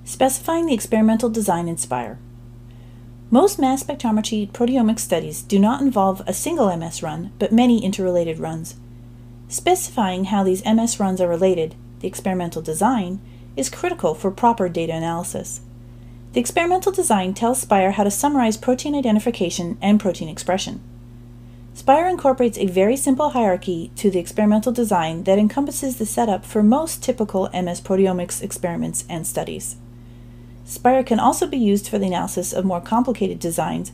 Specifying the experimental design in SPIRE. Most mass spectrometry proteomics studies do not involve a single MS run, but many interrelated runs. Specifying how these MS runs are related, the experimental design, is critical for proper data analysis. The experimental design tells SPIRE how to summarize protein identification and protein expression. SPIRE incorporates a very simple hierarchy to the experimental design that encompasses the setup for most typical MS proteomics experiments and studies. SPIRE can also be used for the analysis of more complicated designs,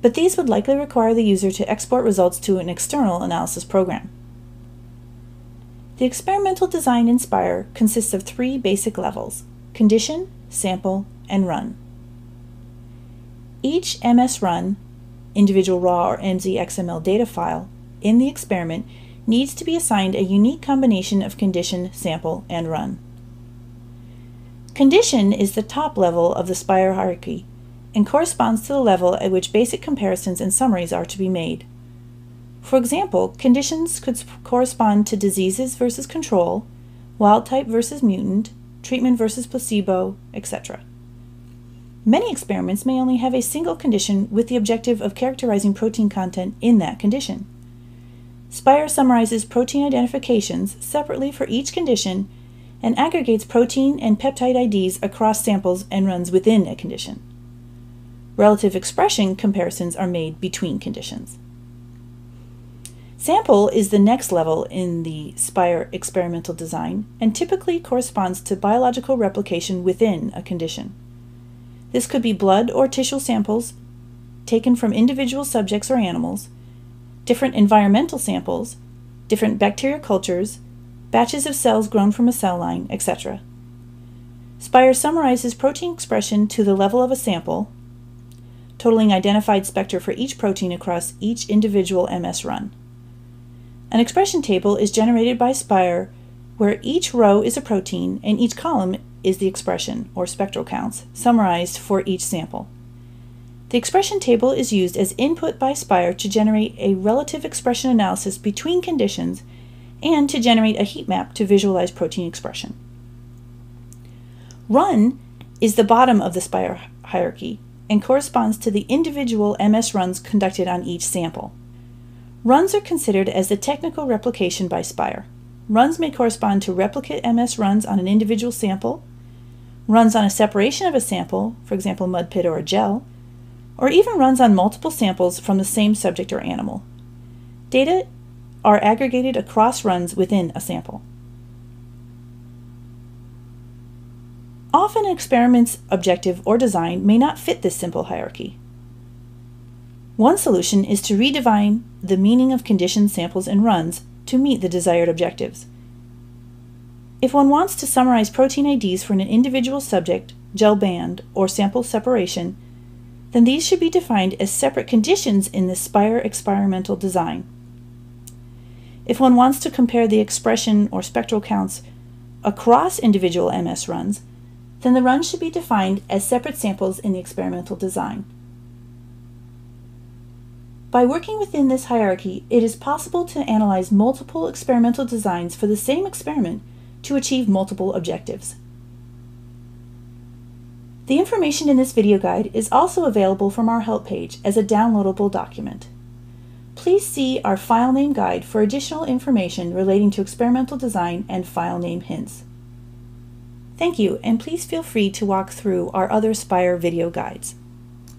but these would likely require the user to export results to an external analysis program. The experimental design in SPIRE consists of three basic levels: condition, sample, and run. Each MS run, individual raw or MZ-XML data file, in the experiment needs to be assigned a unique combination of condition, sample, and run. Condition is the top level of the SPIRE hierarchy and corresponds to the level at which basic comparisons and summaries are to be made. For example, conditions could correspond to diseases versus control, wild type versus mutant, treatment versus placebo, etc. Many experiments may only have a single condition with the objective of characterizing protein content in that condition. SPIRE summarizes protein identifications separately for each condition and aggregates protein and peptide IDs across samples and runs within a condition. Relative expression comparisons are made between conditions. Sample is the next level in the SPIRE experimental design and typically corresponds to biological replication within a condition. This could be blood or tissue samples taken from individual subjects or animals, different environmental samples, different bacterial cultures, batches of cells grown from a cell line, etc. SPIRE summarizes protein expression to the level of a sample, totaling identified spectra for each protein across each individual MS run. An expression table is generated by SPIRE where each row is a protein and each column is the expression, or spectral counts, summarized for each sample. The expression table is used as input by SPIRE to generate a relative expression analysis between conditions and to generate a heat map to visualize protein expression. Run is the bottom of the SPIRE hierarchy and corresponds to the individual MS runs conducted on each sample. Runs are considered as the technical replication by SPIRE. Runs may correspond to replicate MS runs on an individual sample, runs on a separation of a sample, for example mud pit or a gel, or even runs on multiple samples from the same subject or animal. Data are aggregated across runs within a sample. Often an experiment's objective or design may not fit this simple hierarchy. One solution is to redefine the meaning of conditions, samples, and runs to meet the desired objectives. If one wants to summarize protein IDs for an individual subject, gel band, or sample separation, then these should be defined as separate conditions in the SPIRE experimental design. If one wants to compare the expression or spectral counts across individual MS runs, then the runs should be defined as separate samples in the experimental design. By working within this hierarchy, it is possible to analyze multiple experimental designs for the same experiment to achieve multiple objectives. The information in this video guide is also available from our help page as a downloadable document. Please see our file name guide for additional information relating to experimental design and file name hints. Thank you, and please feel free to walk through our other SPIRE video guides.